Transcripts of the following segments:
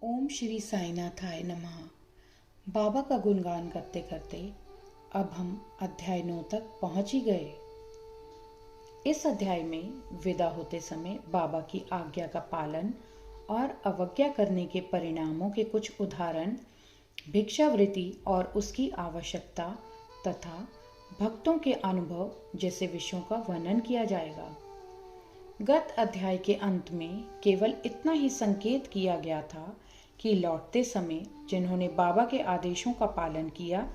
ओम श्री साईनाथाय नमः। बाबा का गुणगान करते करते अब हम अध्याय 9 तक पहुंच ही गए। इस अध्याय में विदा होते समय बाबा की आज्ञा का पालन और अवज्ञा करने के परिणामों के कुछ उदाहरण, भिक्षावृत्ति और उसकी आवश्यकता तथा भक्तों के अनुभव जैसे विषयों का वर्णन किया जाएगा। गत अध्याय के अंत में केवल इतना ही संकेत किया गया था कि लौटते समय जिन्होंने बाबा के आदेशों का पालन किया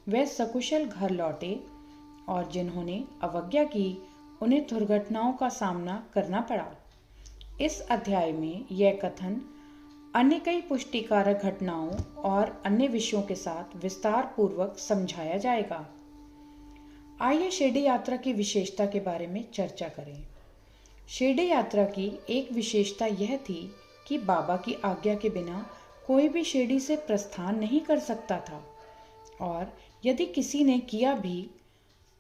वे सकुशल घर लौटे और जिन्होंने अवज्ञा की उन्हें दुर्घटनाओं का सामना करना पड़ा। इस अध्याय में यह कथन अन्य कई पुष्टिकारक घटनाओं और अन्य विषयों के साथ विस्तार पूर्वक समझाया जाएगा। आइए शिरडी यात्रा की विशेषता के बारे में चर्चा करें। शिरडी यात्रा की एक विशेषता यह थी कि बाबा की आज्ञा के बिना कोई भी शिरडी से प्रस्थान नहीं कर सकता था, और यदि किसी ने किया भी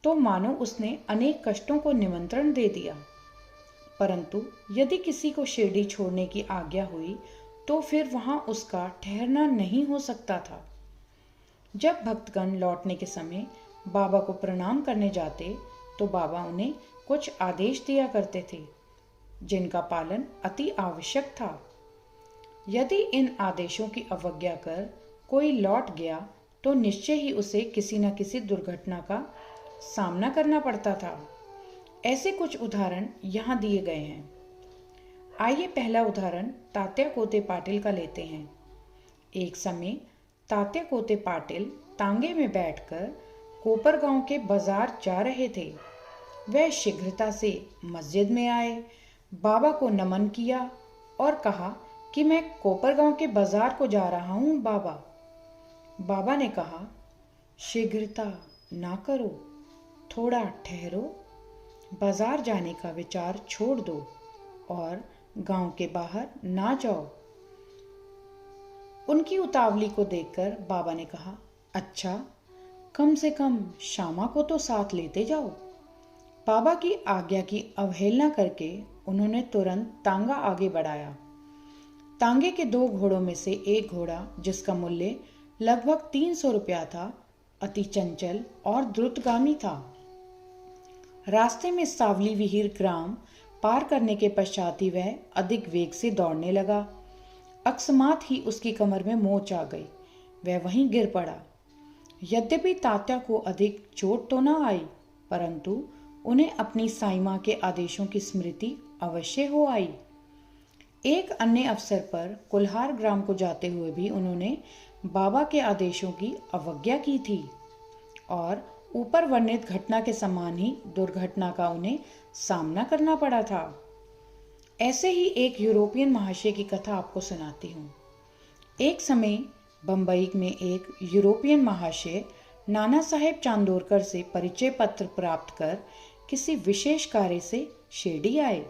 तो मानो उसने अनेक कष्टों को निमंत्रण दे दिया। परंतु यदि किसी को शिरडी छोड़ने की आज्ञा हुई तो फिर वहां उसका ठहरना नहीं हो सकता था। जब भक्तगण लौटने के समय बाबा को प्रणाम करने जाते तो बाबा उन्हें कुछ आदेश दिया करते थे जिनका पालन अति आवश्यक था। यदि इन आदेशों की अवज्ञा कर कोई लौट गया तो निश्चय ही उसे किसी न किसी दुर्घटना का सामना करना पड़ता था। ऐसे कुछ उदाहरण यहाँ दिए गए हैं। आइए पहला उदाहरण तात्या कोते पाटिल का लेते हैं। एक समय तात्या कोते पाटिल तांगे में बैठकर कोपरगांव के बाजार जा रहे थे। वह शीघ्रता से मस्जिद में आए, बाबा को नमन किया और कहा कि मैं कोपरगांव के बाजार को जा रहा हूँ बाबा। बाबा ने कहा, शीघ्रता ना करो, थोड़ा ठहरो, बाजार जाने का विचार छोड़ दो और गांव के बाहर ना जाओ। उनकी उतावली को देखकर बाबा ने कहा, अच्छा, कम से कम श्यामा को तो साथ लेते जाओ। बाबा की आज्ञा की अवहेलना करके उन्होंने तुरंत तांगा आगे बढ़ाया। तांगे के 2 घोड़ों में से एक घोड़ा, जिसका मूल्य लगभग 300 रुपया था, अति चंचल और द्रुतगामी था। रास्ते में सावली विहीर ग्राम पार करने के पश्चात ही वह अधिक वेग से दौड़ने लगा। अकस्मात ही उसकी कमर में मोच आ गई। वह वहीं गिर पड़ा। यद्यपि तात्या को अधिक चोट तो न आई, परंतु उन्हें अपनी साई मां के आदेशों की स्मृति अवश्य हो आई। एक अन्य अवसर पर कुल्हार ग्राम को जाते हुए भी उन्होंने बाबा के आदेशों की अवज्ञा की थी और ऊपर वर्णित घटना के समान ही दुर्घटना का उन्हें सामना करना पड़ा था। ऐसे ही एक यूरोपियन महाशय की कथा आपको सुनाती हूँ। एक समय बंबई में एक यूरोपियन महाशय नाना साहेब चांदोरकर से परिचय पत्र प्राप्त कर किसी विशेष कार्य से शिरडी आए।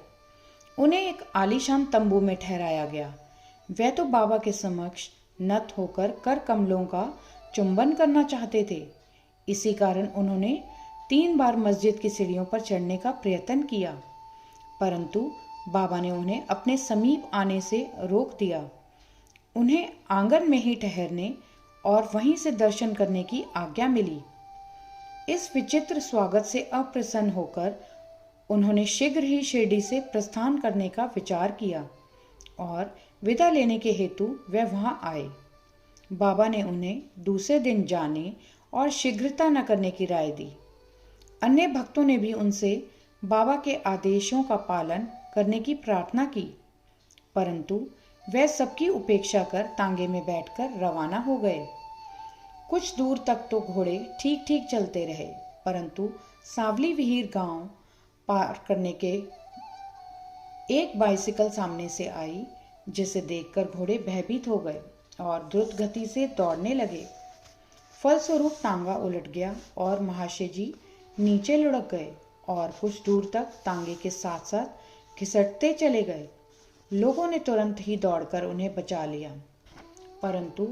उन्हें एक आलीशान तंबू में ठहराया गया। वह तो बाबा के समक्ष नत होकर कर कमलों का चुंबन करना चाहते थे। इसी कारण उन्होंने 3 बार मस्जिद की सीढ़ियों पर चढ़ने का प्रयत्न किया, परंतु बाबा ने उन्हें अपने समीप आने से रोक दिया। उन्हें आंगन में ही ठहरने और वहीं से दर्शन करने की आज्ञा मिली। इस विचित्र स्वागत से अप्रसन्न होकर उन्होंने शीघ्र ही शिरडी से प्रस्थान करने का विचार किया और विदा लेने के हेतु वह वहां आए। बाबा ने उन्हें दूसरे दिन जाने और शीघ्रता न करने की राय दी। अन्य भक्तों ने भी उनसे बाबा के आदेशों का पालन करने की प्रार्थना की, परंतु वह सबकी उपेक्षा कर तांगे में बैठकर रवाना हो गए। कुछ दूर तक तो घोड़े ठीक ठीक चलते रहे, परंतु सावली विहीर गांव पार करने के एक बाइसिकल सामने से आई, जिसे देखकर घोड़े भयभीत हो गए और द्रुत गति से दौड़ने लगे। फलस्वरूप तांगा उलट गया और महाशय जी नीचे लुढ़क गए और कुछ दूर तक तांगे के साथ साथ घिसटते चले गए। लोगों ने तुरंत ही दौड़कर उन्हें बचा लिया, परंतु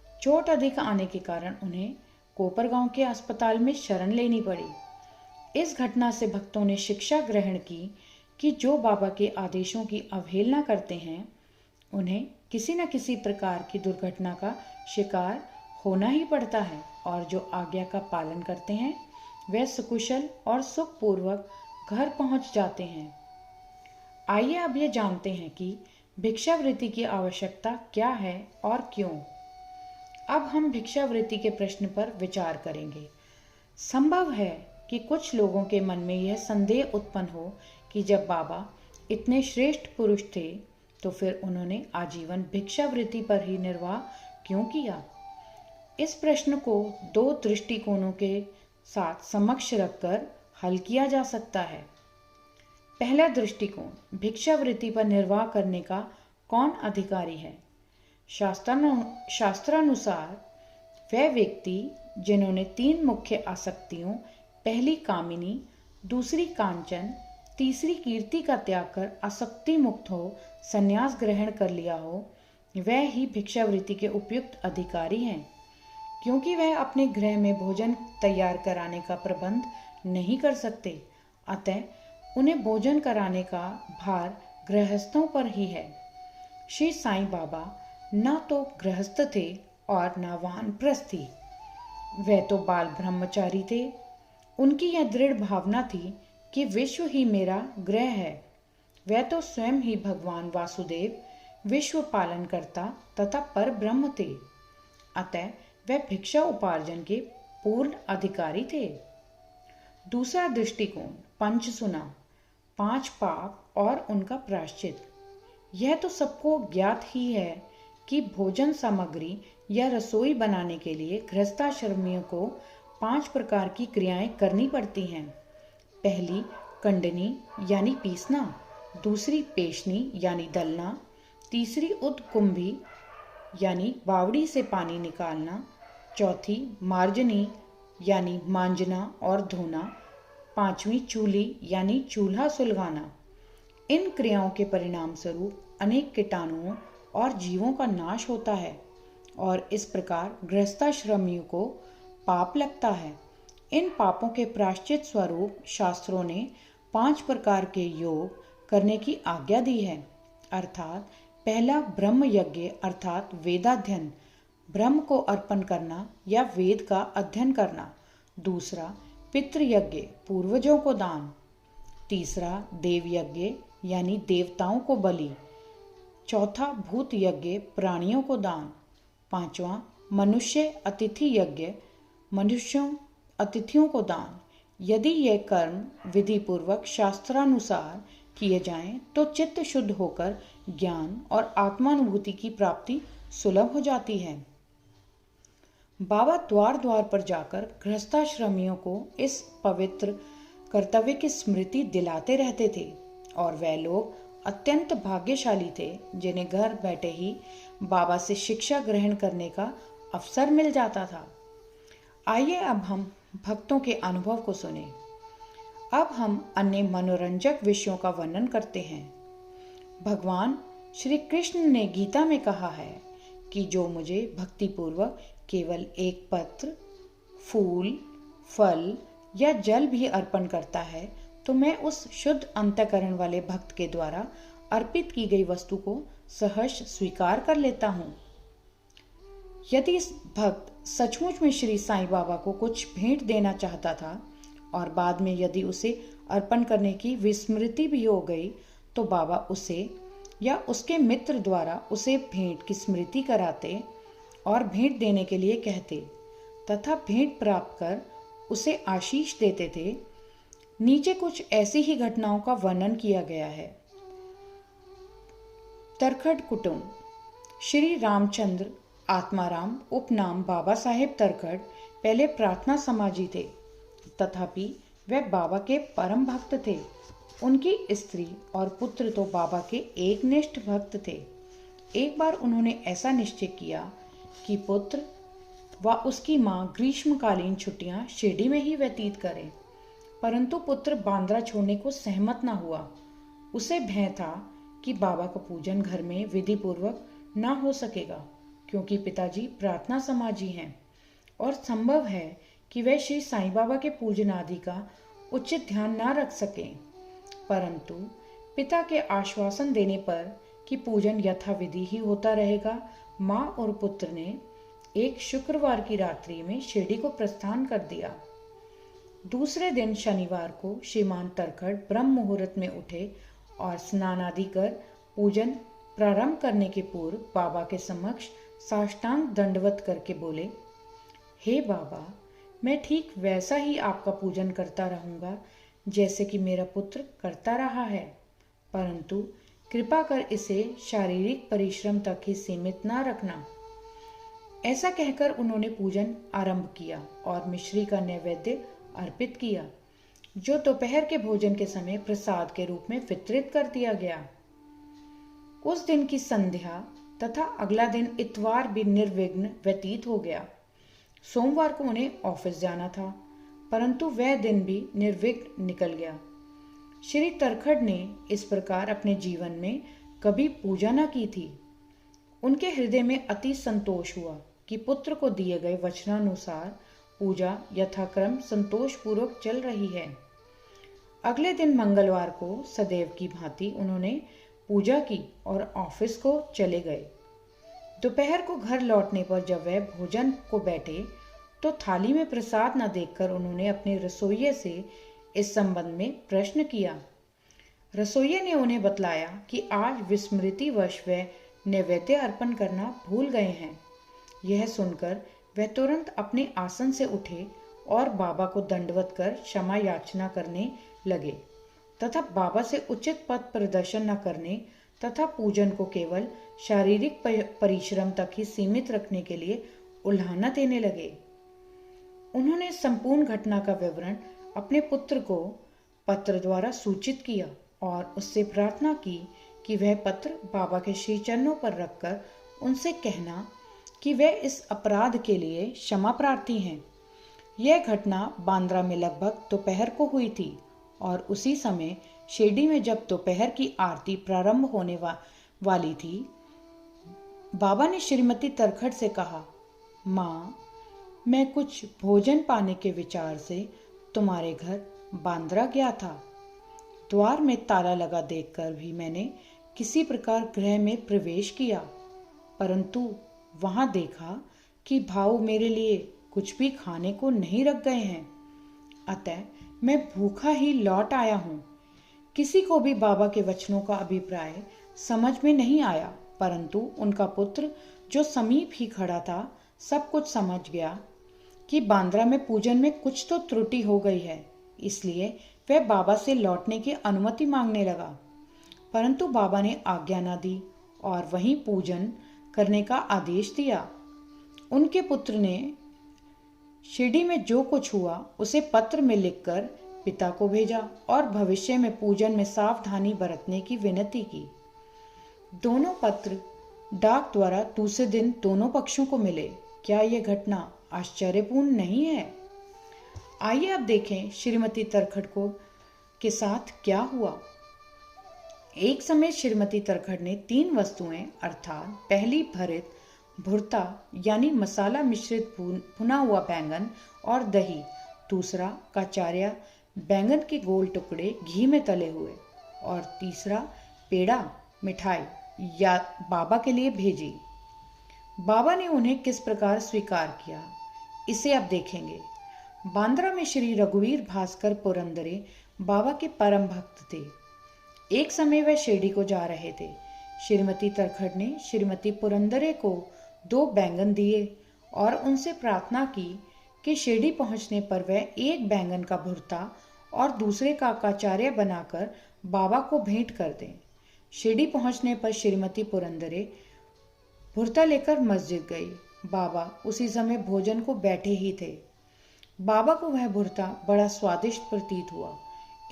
चोट अधिक आने के कारण उन्हें कोपरगांव के अस्पताल में शरण लेनी पड़ी। इस घटना से भक्तों ने शिक्षा ग्रहण की कि जो बाबा के आदेशों की अवहेलना करते हैं उन्हें किसी न किसी प्रकार की दुर्घटना का शिकार होना ही पड़ता है और जो आज्ञा का पालन करते हैं वे सकुशल और सुखपूर्वक घर पहुंच जाते हैं। आइए अब ये जानते हैं कि भिक्षावृत्ति की आवश्यकता क्या है और क्यों। अब हम भिक्षावृत्ति के प्रश्न पर विचार करेंगे। संभव है कि कुछ लोगों के मन में यह संदेह उत्पन्न हो कि जब बाबा इतने श्रेष्ठ पुरुष थे तो फिर उन्होंने आजीवन भिक्षावृत्ति पर ही निर्वाह क्यों किया। इस प्रश्न को दो दृष्टिकोणों के साथ समक्ष रखकर हल किया जा सकता है। पहला दृष्टिकोण, भिक्षावृत्ति पर निर्वाह करने का कौन अधिकारी है। शास्त्रानुसार वह व्यक्ति जिन्होंने 3 मुख्य आसक्तियों, पहली कामिनी, दूसरी कांचन, तीसरी कीर्ति का त्याग कर आसक्ति मुक्त हो संन्यास ग्रहण कर लिया हो, वह ही भिक्षावृत्ति के उपयुक्त अधिकारी हैं। क्योंकि वह अपने गृह में भोजन तैयार कराने का प्रबंध नहीं कर सकते, अतः उन्हें भोजन कराने का भार गृहस्थों पर ही है। श्री साईं बाबा न तो गृहस्थ थे और न वानप्रस्थी, वह तो बाल ब्रह्मचारी थे। उनकी यह दृढ़ भावना थी कि विश्व ही मेरा गृह है। वह तो स्वयं ही भगवान वासुदेव विश्व पालन करता तथा पर ब्रह्म थे, अतः वह भिक्षा उपार्जन के पूर्ण अधिकारी थे। दूसरा दृष्टिकोण, पंचसुना, 5 पाप और उनका प्रायश्चित। यह तो सबको ज्ञात ही है कि भोजन सामग्री या रसोई बनाने के लिए गृहस्थाश्रमियों को 5 प्रकार की क्रियाएं करनी पड़ती हैं। पहली कंडनी यानी पीसना, दूसरी पेशनी यानी दलना, तीसरी उद्कुंभी यानी बावड़ी से पानी निकालना, चौथी मार्जनी यानी मांजना और धोना, 5वीं चूली यानी चूल्हा सुलगाना। इन क्रियाओं के परिणाम स्वरूप अनेक कीटाणुओं और जीवों का नाश होता है और इस प्रकार गृहस्थाश्रमियों को पाप लगता है। इन पापों के प्रायश्चित स्वरूप शास्त्रों ने 5 प्रकार के योग करने की आज्ञा दी है। अर्थात पहला ब्रह्म यज्ञ अर्थात वेदाध्ययन, ब्रह्म को अर्पण करना या वेद का अध्ययन करना। दूसरा पितृयज्ञ, पूर्वजों को दान। तीसरा देव यज्ञ यानी देवताओं को बलि। चौथा भूत यज्ञ, प्राणियों को दान। 5वां मनुष्य अतिथि यज्ञ, मनुष्यों अतिथियों को दान। यदि यह कर्म विधि पूर्वक शास्त्रानुसार किए जाएं तो चित्त शुद्ध होकर ज्ञान और आत्मानुभूति की प्राप्ति सुलभ हो जाती है। बाबा द्वार द्वार पर जाकर गृहस्थाश्रमियों को इस पवित्र कर्तव्य की स्मृति दिलाते रहते थे और वह लोग अत्यंत भाग्यशाली थे जिन्हें घर बैठे ही बाबा से शिक्षा ग्रहण करने का अवसर मिल जाता था। आइए अब हम भक्तों के अनुभव को सुने। अब हम अन्य मनोरंजक विषयों का वर्णन करते हैं। भगवान श्री कृष्ण ने गीता में कहा है कि जो मुझे भक्तिपूर्वक केवल एक पत्र, फूल, फल या जल भी अर्पण करता है तो मैं उस शुद्ध अंतःकरण वाले भक्त के द्वारा अर्पित की गई वस्तु को सहर्ष स्वीकार कर लेता हूँ। यदि इस भक्त सचमुच में श्री साईं बाबा को कुछ भेंट देना चाहता था और बाद में यदि उसे अर्पण करने की विस्मृति भी हो गई तो बाबा उसे या उसके मित्र द्वारा उसे भेंट की स्मृति कराते और भेंट देने के लिए कहते तथा भेंट प्राप्त कर उसे आशीष देते थे। नीचे कुछ ऐसी ही घटनाओं का वर्णन किया गया है। तरखड़ कुटुंब। श्री रामचंद्र आत्माराम उपनाम बाबा साहेब तरखड़ पहले प्रार्थना समाजी थे, तथापि वह बाबा के परम भक्त थे। उनकी स्त्री और पुत्र तो बाबा के एकनिष्ठ भक्त थे। एक बार उन्होंने ऐसा निश्चय किया कि पुत्र व उसकी मां ग्रीष्मकालीन छुट्टियां शिरडी में ही व्यतीत करें, परंतु पुत्र बांद्रा छोड़ने को सहमत न हुआ। उसे भय था कि बाबा का पूजन घर में विधि पूर्वक न हो सकेगा, क्योंकि पिताजी प्रार्थना समाजी हैं और संभव है कि वह श्री साईं बाबा के पूजन आदि का उचित ध्यान न रख सकें। परंतु पिता के आश्वासन देने पर कि पूजन यथाविधि ही होता रहेगा। माँ और पुत्र ने एक शुक्रवार की रात्रि में शिरडी को प्रस्थान कर दिया। दूसरे दिन शनिवार को श्रीमान तरखड़ ब्रह्म मुहूर्त में उठे और स्नान आदि कर पूजन प्रारंभ करने के पूर्व बाबा के समक्ष साष्टांग दंडवत करके बोले, हे बाबा, मैं ठीक वैसा ही आपका पूजन करता रहूंगा जैसे कि मेरा पुत्र करता रहा है, परंतु कृपा कर इसे शारीरिक परिश्रम तक ही सीमित ना रखना। ऐसा कहकर उन्होंने पूजन आरंभ किया और मिश्री का नैवेद्य अर्पित किया, जो दोपहर के भोजन के समय प्रसाद के रूप में वितरित कर दिया गया। उस दिन की संध्या तथा अगला दिन इतवार भी निर्विघ्न व्यतीत हो गया। सोमवार को उन्हें ऑफिस जाना था, परंतु वह दिन भी निर्विघ्न निकल गया। श्री तरखड़ ने इस प्रकार अपने जीवन में कभी पूजा न की थी। उनके हृदय में अति संतोष हुआ कि पुत्र को दिए गए वचनानुसार पूजा यथाक्रम संतोष पूर्वक चल रही है। अगले दिन मंगलवार को सदैव की भांति उन्होंने पूजा की और ऑफिस को चले गए। दोपहर को घर लौटने पर जब वह भोजन को बैठे तो थाली में प्रसाद न देखकर उन्होंने अपने रसोइये से इस संबंध में प्रश्न किया। रसोइये ने उन्हें बतलाया कि आज विस्मृतिवश वह नैवेद्य अर्पण करना भूल गए हैं। यह सुनकर वह तुरंत अपने आसन से उठे और बाबा को दंडवत कर क्षमा याचना करने लगे तथा बाबा से उचित पथ प्रदर्शन न करने तथा पूजन को केवल शारीरिक परिश्रम तक ही सीमित रखने के लिए उल्हाना देने लगे। उन्होंने संपूर्ण घटना का विवरण अपने पुत्र को पत्र द्वारा सूचित किया और उससे प्रार्थना की कि वह पत्र बाबा के श्री चरणों पर रखकर उनसे कहना कि वे इस अपराध के लिए क्षमा प्रार्थी हैं। यह घटना बांद्रा में लगभग दोपहर को हुई थी और उसी समय शिरडी में जब दोपहर की आरती प्रारंभ होने वाली थी, बाबा ने श्रीमती तरखड़ से कहा, माँ, मैं कुछ भोजन पाने के विचार से तुम्हारे घर बांद्रा गया था। द्वार में ताला लगा देखकर भी मैंने किसी प्रकार गृह में प्रवेश किया, परंतु वहां देखा कि भाऊ मेरे लिए कुछ भी खाने को नहीं रख गए हैं, अतः मैं भूखा ही लौट आया हूँ। किसी को भी बाबा के वचनों का अभिप्राय समझ में नहीं आया, परंतु उनका पुत्र जो समीप ही खड़ा था सब कुछ समझ गया कि बांद्रा में पूजन में कुछ तो त्रुटि हो गई है, इसलिए वह बाबा से लौटने की अनुमति मांगने लगा। परंतु बाबा ने आज्ञा न दी और वहीं पूजन करने का आदेश दिया। उनके पुत्र ने शिरडी में जो कुछ हुआ उसे पत्र में लिखकर पिता को भेजा और भविष्य में पूजन में सावधानी बरतने की विनती की। दोनों पत्र डाक द्वारा दूसरे दिन दोनों पक्षों को मिले। क्या यह घटना आश्चर्यपूर्ण नहीं है? आइए अब देखें श्रीमती तरखड़ को के साथ क्या हुआ। एक समय श्रीमती तरखड़ ने 3 वस्तुएं अर्थात पहली भरित भुर्ता यानी मसाला मिश्रित भुना हुआ बैंगन और दही, दूसरा काचार्या बैंगन के गोल टुकड़े घी में तले हुए और तीसरा पेड़ा मिठाई या बाबा के लिए भेजी। बाबा ने उन्हें किस प्रकार स्वीकार किया इसे अब देखेंगे। बांद्रा में श्री रघुवीर भास्कर पुरंदरे बाबा के परम भक्त थे। एक समय वह शिरडी को जा रहे थे। श्रीमती तरखड़ ने श्रीमती पुरंदरे को 2 बैंगन दिए और उनसे प्रार्थना की कि शिरडी पहुंचने पर वह 1 बैंगन का भुर्ता और दूसरे का काचार्य बनाकर बाबा को भेंट कर दें। शिरडी पहुंचने पर श्रीमती पुरंदरे भुर्ता लेकर मस्जिद गई। बाबा उसी समय भोजन को बैठे ही थे। बाबा को वह भुर्ता बड़ा स्वादिष्ट प्रतीत हुआ,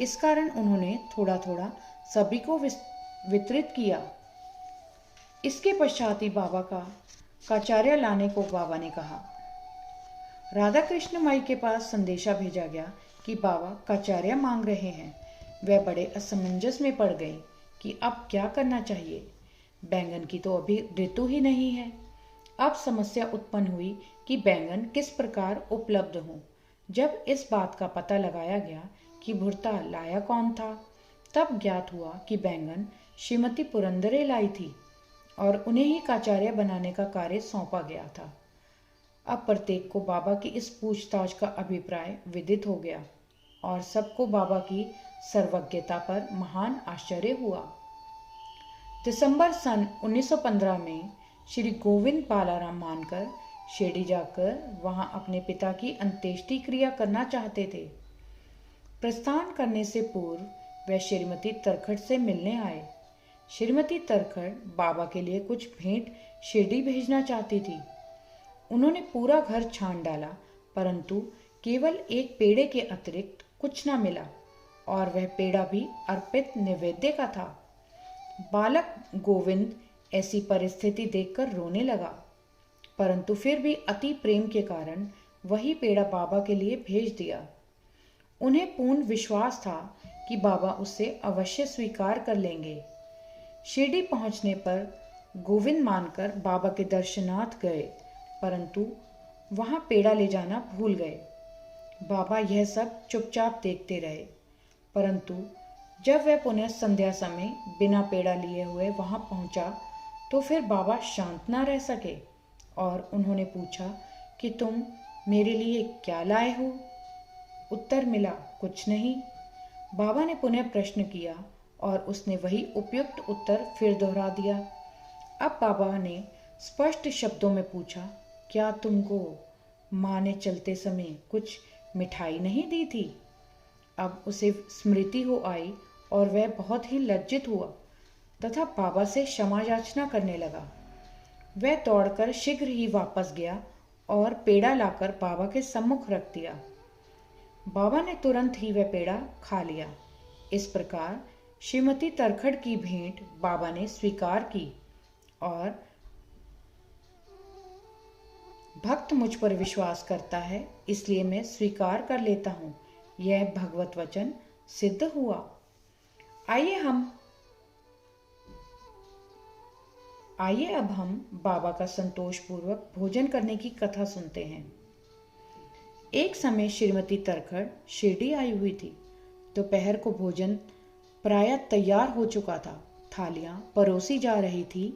इस कारण उन्होंने थोड़ा थोड़ा सभी को वितरित किया। इसके पश्चात ही बाबा का काचार्य लाने को बाबा ने कहा। राधा कृष्ण माई के पास संदेशा भेजा गया कि बाबा काचार्य मांग रहे हैं। वह बड़े असमंजस में पड़ गई कि अब क्या करना चाहिए। बैंगन की तो अभी ऋतु ही नहीं है। अब समस्या उत्पन्न हुई कि बैंगन किस प्रकार उपलब्ध हो। जब इस बात का पता लगाया गया कि भुर्ता लाया कौन था, तब ज्ञात हुआ कि बैंगन श्रीमती पुरंदरे लाई थी और उन्हें ही काचार्य बनाने का कार्य सौंपा गया था। अब प्रत्येक को बाबा की इस पूछताछ का अभिप्राय विदित हो गया और सबको बाबा की सर्वज्ञता पर महान आश्चर्य हुआ। दिसंबर सन 1915 में श्री गोविंद बालाराम मानकर शिरडी जाकर वहां अपने पिता की अंत्येष्टि क्रिया करना चाहते थे। प्रस्थान करने से पूर्व वे श्रीमती तरखड़ से मिलने आए। श्रीमती तरखड़ बाबा के लिए कुछ भेंट शिरडी भेजना चाहती थी। उन्होंने पूरा घर छान डाला, परंतु केवल एक पेड़े के अतिरिक्त कुछ न मिला और वह पेड़ा भी अर्पित नैवेद्य का था। बालक गोविंद ऐसी परिस्थिति देखकर रोने लगा, परंतु फिर भी अति प्रेम के कारण वही पेड़ा बाबा के लिए भेज दिया। उन्हें पूर्ण विश्वास था कि बाबा उसे अवश्य स्वीकार कर लेंगे। शिरडी पहुंचने पर गोविंद मानकर बाबा के दर्शनार्थ गए, परंतु वहां पेड़ा ले जाना भूल गए। बाबा यह सब चुपचाप देखते रहे, परंतु जब वह पुनः संध्या समय बिना पेड़ा लिए हुए वहां पहुंचा तो फिर बाबा शांत न रह सके और उन्होंने पूछा कि तुम मेरे लिए क्या लाए हो? उत्तर मिला, कुछ नहीं। बाबा ने पुनः प्रश्न किया और उसने वही उपयुक्त उत्तर फिर दोहरा दिया। अब बाबा ने स्पष्ट शब्दों में पूछा, क्या तुमको माँ ने चलते समय कुछ मिठाई नहीं दी थी? अब उसे स्मृति हो आई और वह बहुत ही लज्जित हुआ तथा बाबा से क्षमा याचना करने लगा। वह दौड़कर शीघ्र ही वापस गया और पेड़ा लाकर बाबा के सम्मुख रख दिया। बाबा ने तुरंत ही वह पेड़ा खा लिया। इस प्रकार श्रीमती तरखड़ की भेंट बाबा ने स्वीकार की और भक्त मुझ पर विश्वास करता है, इसलिए मैं स्वीकार कर लेता हूँ। यह भगवत वचन सिद्ध हुआ। आइए अब हम बाबा का संतोषपूर्वक भोजन करने की कथा सुनते हैं। एक समय श्रीमती तरखड़ शिरडी आई हुई थी। दोपहर को भोजन प्रायः तैयार हो चुका था। थालियां परोसी जा रही थी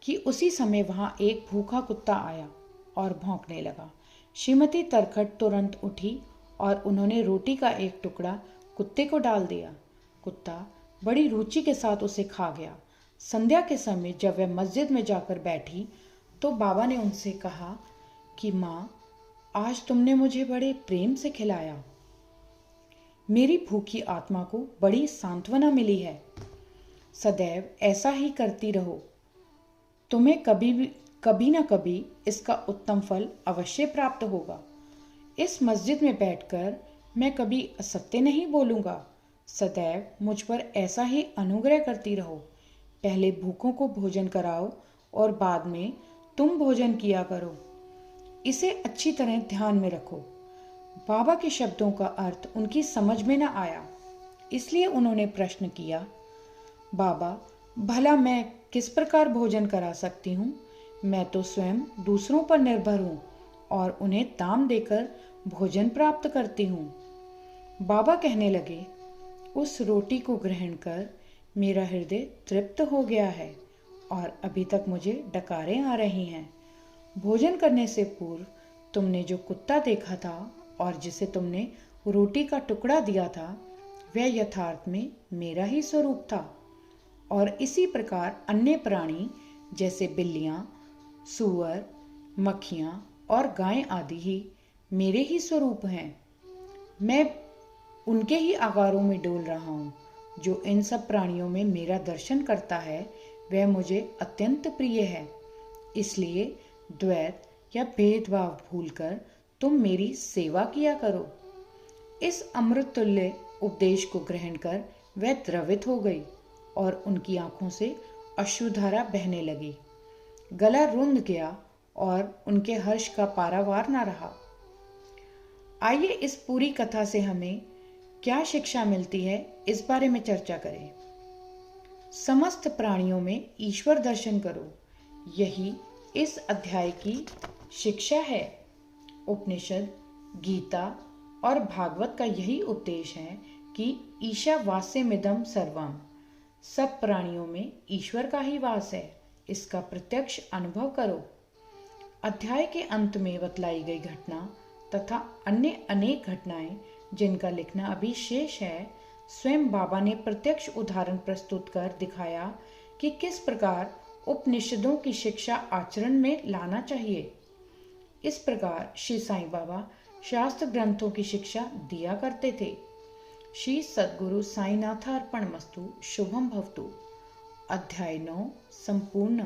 कि उसी समय वहां एक भूखा कुत्ता आया और भौंकने लगा। श्रीमती तरखड़ तुरंत उठी और उन्होंने रोटी का एक टुकड़ा कुत्ते को डाल दिया। कुत्ता बड़ी रुचि के साथ उसे खा गया। संध्या के समय जब वह मस्जिद में जाकर बैठी तो बाबा ने उनसे कहा कि माँ, आज तुमने मुझे बड़े प्रेम से खिलाया। मेरी भूखी आत्मा को बड़ी सांत्वना मिली है। सदैव ऐसा ही करती रहो, तुम्हें कभी ना कभी इसका उत्तम फल अवश्य प्राप्त होगा। इस मस्जिद में बैठकर मैं कभी असत्य नहीं बोलूँगा। सदैव मुझ पर ऐसा ही अनुग्रह करती रहो। पहले भूखों को भोजन कराओ और बाद में तुम भोजन किया करो। इसे अच्छी तरह ध्यान में रखो। बाबा के शब्दों का अर्थ उनकी समझ में न आया, इसलिए उन्होंने प्रश्न किया, बाबा, भला मैं किस प्रकार भोजन करा सकती हूँ? मैं तो स्वयं दूसरों पर निर्भर हूँ और उन्हें दाम देकर भोजन प्राप्त करती हूँ। बाबा कहने लगे, उस रोटी को ग्रहण कर मेरा हृदय तृप्त हो गया है और अभी तक मुझे डकारें आ रही हैं। भोजन करने से पूर्व तुमने जो कुत्ता देखा था और जिसे तुमने रोटी का टुकड़ा दिया था, वह यथार्थ में मेरा ही स्वरूप था और इसी प्रकार अन्य प्राणी जैसे बिल्लियाँ, सूअर, मक्खियाँ और गायें आदि ही मेरे ही स्वरूप हैं। मैं उनके ही आकारों में डोल रहा हूँ। जो इन सब प्राणियों में मेरा दर्शन करता है वह मुझे अत्यंत प्रिय है। इसलिए द्वैत या भेदभाव भूलकर तुम मेरी सेवा किया करो। इस अमृत तुल्य उपदेश को ग्रहण कर वह द्रवित हो गई और उनकी आंखों से अश्रुधारा बहने लगी। गला रुंध गया और उनके हर्ष का पारावार न रहा। आइए इस पूरी कथा से हमें क्या शिक्षा मिलती है, इस बारे में चर्चा करें। समस्त प्राणियों में ईश्वर दर्शन करो, यही इस अध्याय की शिक्षा है। उपनिषद, गीता और भागवत का यही उपदेश है कि ईशावास्यमिदं सर्वम, सब प्राणियों में ईश्वर का ही वास है, इसका प्रत्यक्ष अनुभव करो। अध्याय के अंत में बतलाई गई घटना तथा अन्य अनेक घटनाएं जिनका लिखना अभी शेष है, स्वयं बाबा ने प्रत्यक्ष उदाहरण प्रस्तुत कर दिखाया कि किस प्रकार उपनिषदों की शिक्षा आचरण में लाना चाहिए। इस प्रकार श्री साईं बाबा शास्त्र ग्रंथों की शिक्षा दिया करते थे। श्री सद्गुरु साईनाथार्पणमस्तु। शुभम भवतु। अध्याय 9 संपूर्ण।